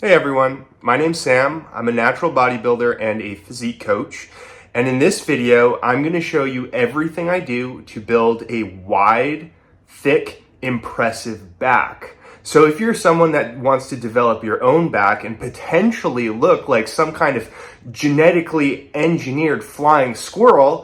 Hey everyone, my name's Sam. I'm a natural bodybuilder and a physique coach. And in this video, I'm going to show you everything I do to build a wide, thick, impressive back. So if you're someone that wants to develop your own back and potentially look like some kind of genetically engineered flying squirrel,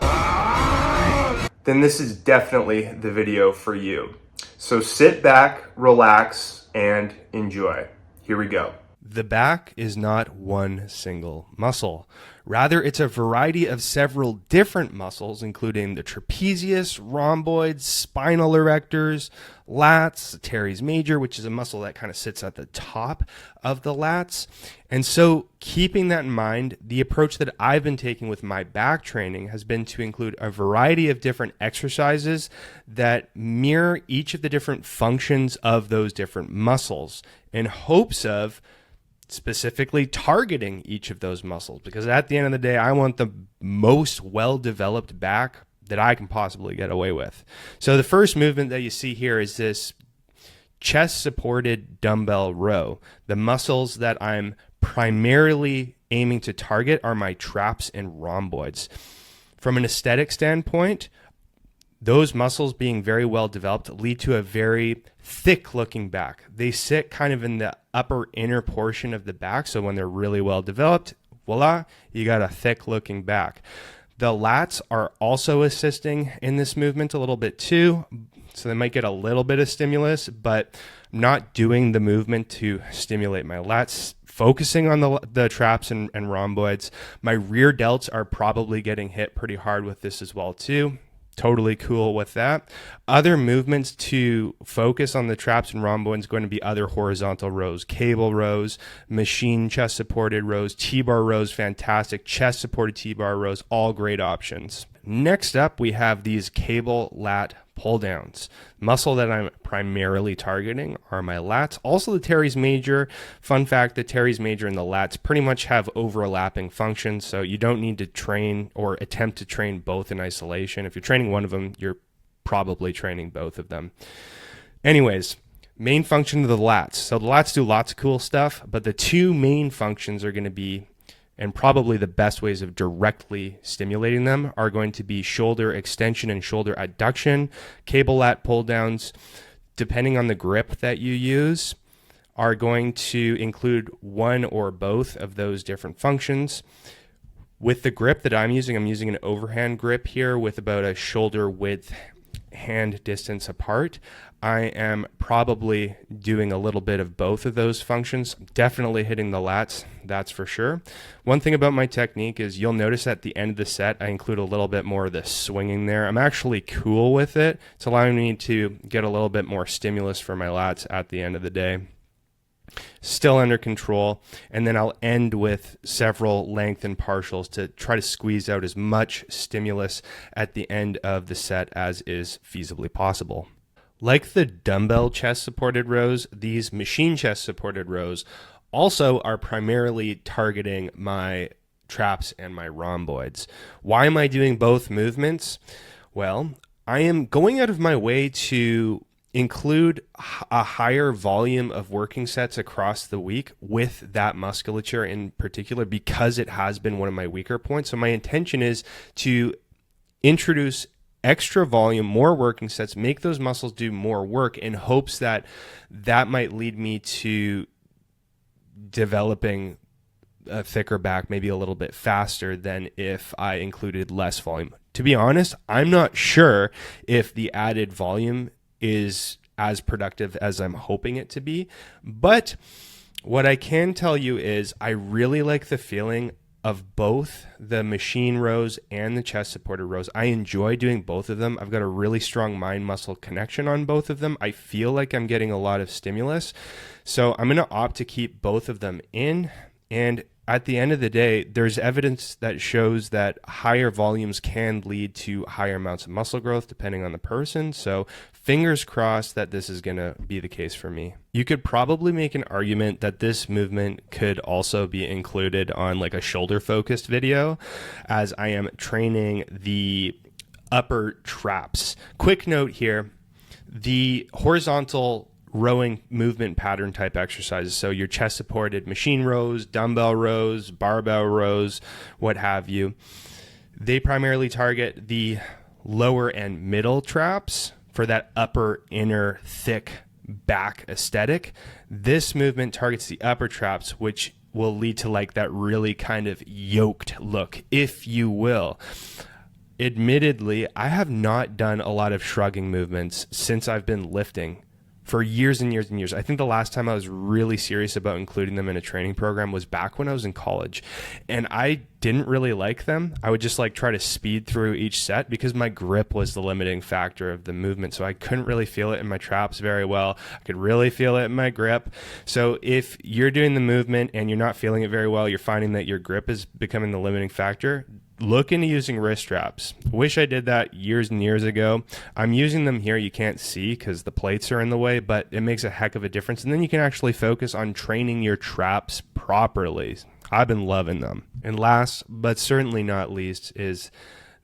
then this is definitely the video for you. So sit back, relax, and enjoy. Here we go. The back is not one single muscle. Rather, it's a variety of several different muscles, including the trapezius, rhomboids, spinal erectors, lats, teres major, which is a muscle that kind of sits at the top of the lats. And so, keeping that in mind, the approach that I've been taking with my back training has been to include a variety of different exercises that mirror each of the different functions of those different muscles in hopes of specifically targeting each of those muscles, because at the end of the day, I want the most well-developed back that I can possibly get away with. So the first movement that you see here is this chest-supported dumbbell row. The muscles that I'm primarily aiming to target are my traps and rhomboids. From an aesthetic standpoint, those muscles being very well developed lead to a very thick looking back. They sit kind of in the upper inner portion of the back. So when they're really well developed, voila, you got a thick looking back. The lats are also assisting in this movement a little bit too. So they might get a little bit of stimulus, but I'm not doing the movement to stimulate my lats, focusing on the traps and rhomboids. My rear delts are probably getting hit pretty hard with this as well too. Totally cool with that. Other movements to focus on the traps and rhomboids going to be other horizontal rows, cable rows, machine chest supported rows, T-bar rows, fantastic, chest supported T-bar rows, all great options. Next up, we have these cable lat pull downs. Muscle that I'm primarily targeting are my lats. Also the teres major. Fun fact, the teres major and the lats pretty much have overlapping functions, so you don't need to train or attempt to train both in isolation. If you're training one of them, you're probably training both of them. Anyways, main function of the lats. So the lats do lots of cool stuff, but the two main functions are going to be, and probably the best ways of directly stimulating them are going to be shoulder extension and shoulder adduction. Cable lat pull downs, depending on the grip that you use, are going to include one or both of those different functions. With the grip that I'm using an overhand grip here with about a shoulder width hand distance apart. I am probably doing a little bit of both of those functions. Definitely hitting the lats, that's for sure. One thing about my technique is you'll notice at the end of the set, I include a little bit more of the swinging there. I'm actually cool with it. It's allowing me to get a little bit more stimulus for my lats at the end of the day. Still under control, and then I'll end with several length and partials to try to squeeze out as much stimulus at the end of the set as is feasibly possible. Like the dumbbell chest supported rows, these machine chest supported rows also are primarily targeting my traps and my rhomboids. Why am I doing both movements? Well, I am going out of my way to include a higher volume of working sets across the week with that musculature in particular, because it has been one of my weaker points. So my intention is to introduce extra volume, more working sets, make those muscles do more work in hopes that that might lead me to developing a thicker back maybe a little bit faster than if I included less volume. To be honest, I'm not sure if the added volume is as productive as I'm hoping it to be, but what I can tell you is I really like the feeling of both the machine rows and the chest supported rows. I enjoy doing both of them. I've got a really strong mind muscle connection on both of them. I feel like I'm getting a lot of stimulus, so I'm going to opt to keep both of them in. And at the end of the day, there's evidence that shows that higher volumes can lead to higher amounts of muscle growth depending on the person. So fingers crossed that this is going to be the case for me. You could probably make an argument that this movement could also be included on like a shoulder focused video, as I am training the upper traps. Quick note here, the horizontal rowing movement pattern type exercises. So your chest supported machine rows, dumbbell rows, barbell rows, what have you. They primarily target the lower and middle traps for that upper, inner, thick back aesthetic. This movement targets the upper traps, which will lead to like that really kind of yoked look, if you will. Admittedly, I have not done a lot of shrugging movements since I've been lifting for years and years and years. I think the last time I was really serious about including them in a training program was back when I was in college. And I didn't really like them. I would just like try to speed through each set because my grip was the limiting factor of the movement. So I couldn't really feel it in my traps very well. I could really feel it in my grip. So if you're doing the movement and you're not feeling it very well, you're finding that your grip is becoming the limiting factor, look into using wrist straps. Wish I did that years and years ago. I'm using them here. You can't see because the plates are in the way, but it makes a heck of a difference. And then you can actually focus on training your traps properly. I've been loving them. And last, but certainly not least, is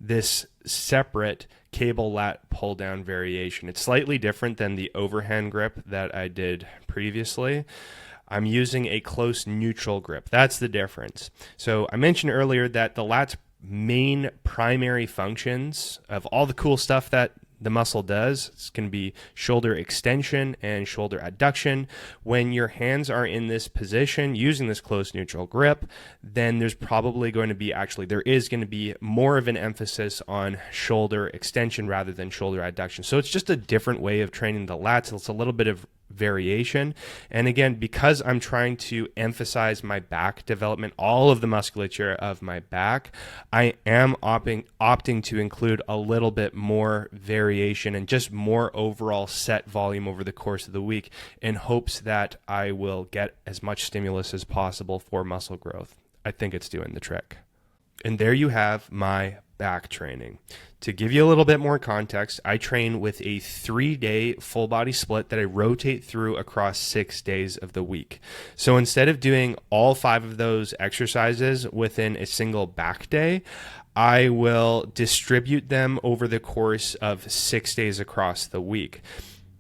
this separate cable lat pull down variation. It's slightly different than the overhand grip that I did previously. I'm using a close neutral grip. That's the difference. So I mentioned earlier that the lat's main primary functions of all the cool stuff that the muscle does, it's going to be shoulder extension and shoulder adduction. When your hands are in this position using this close neutral grip, then there is going to be more of an emphasis on shoulder extension rather than shoulder adduction. So it's just a different way of training the lats. It's a little bit of variation. And again, because I'm trying to emphasize my back development, all of the musculature of my back, I am opting to include a little bit more variation and just more overall set volume over the course of the week in hopes that I will get as much stimulus as possible for muscle growth. I think it's doing the trick. And there you have my back training. To give you a little bit more context, I train with a 3-day full body split that I rotate through across 6 days of the week. So instead of doing all 5 of those exercises within a single back day, I will distribute them over the course of 6 days across the week,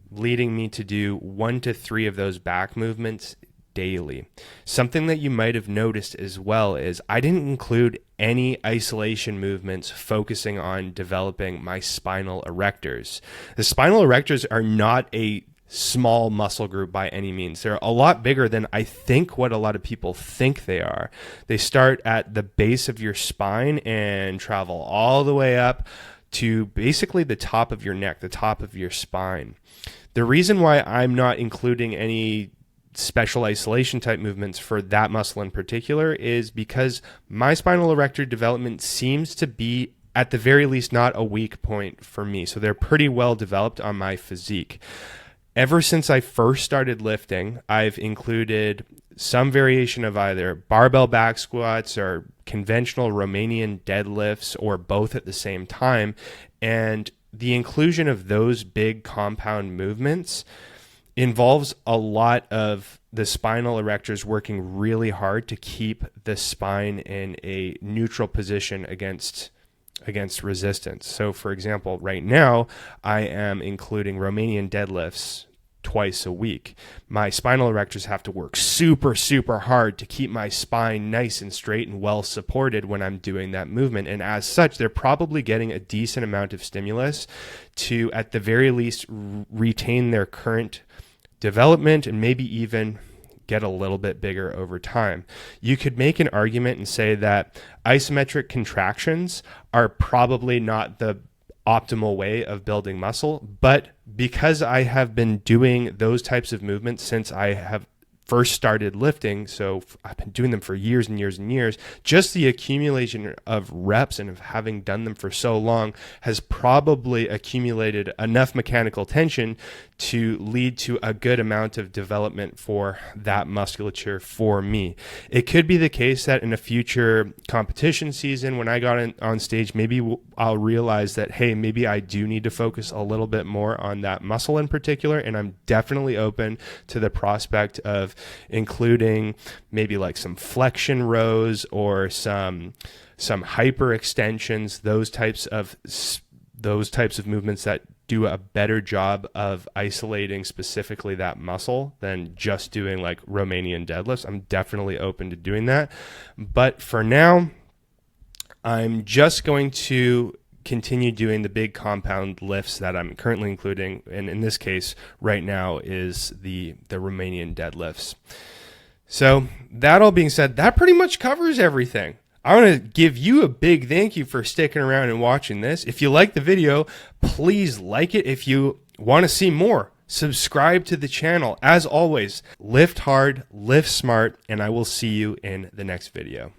leading me to do 1 to 3 of those back movements daily. Something that you might have noticed as well is I didn't include any isolation movements focusing on developing my spinal erectors. The spinal erectors are not a small muscle group by any means. They're a lot bigger than I think what a lot of people think they are. They start at the base of your spine and travel all the way up to basically the top of your neck, the top of your spine. The reason why I'm not including any special isolation type movements for that muscle in particular is because my spinal erector development seems to be at the very least not a weak point for me. So they're pretty well developed on my physique. Ever since I first started lifting, I've included some variation of either barbell back squats or conventional Romanian deadlifts or both at the same time. And the inclusion of those big compound movements involves a lot of the spinal erectors working really hard to keep the spine in a neutral position against resistance. So for example, right now I am including Romanian deadlifts twice a week. My spinal erectors have to work super, super hard to keep my spine nice and straight and well supported when I'm doing that movement. And as such, they're probably getting a decent amount of stimulus to, at the very least, retain their current development and maybe even get a little bit bigger over time. You could make an argument and say that isometric contractions are probably not the optimal way of building muscle, but because I have been doing those types of movements since I have first started lifting, so I've been doing them for years and years and years, just the accumulation of reps and of having done them for so long has probably accumulated enough mechanical tension to lead to a good amount of development for that musculature for me. It could be the case that in a future competition season, when I got on stage, maybe I'll realize that, hey, maybe I do need to focus a little bit more on that muscle in particular, and I'm definitely open to the prospect of including maybe like some flexion rows or some hyper extensions, those types of movements that do a better job of isolating specifically that muscle than just doing like Romanian deadlifts, I'm definitely open to doing that. But for now, I'm just going to continue doing the big compound lifts that I'm currently including, and in this case right now is the Romanian deadlifts. So that all being said, that pretty much covers everything. I want to give you a big thank you for sticking around and watching this. If you like the video, please like it. If you want to see more, subscribe to the channel. As always, lift hard, lift smart, and I will see you in the next video.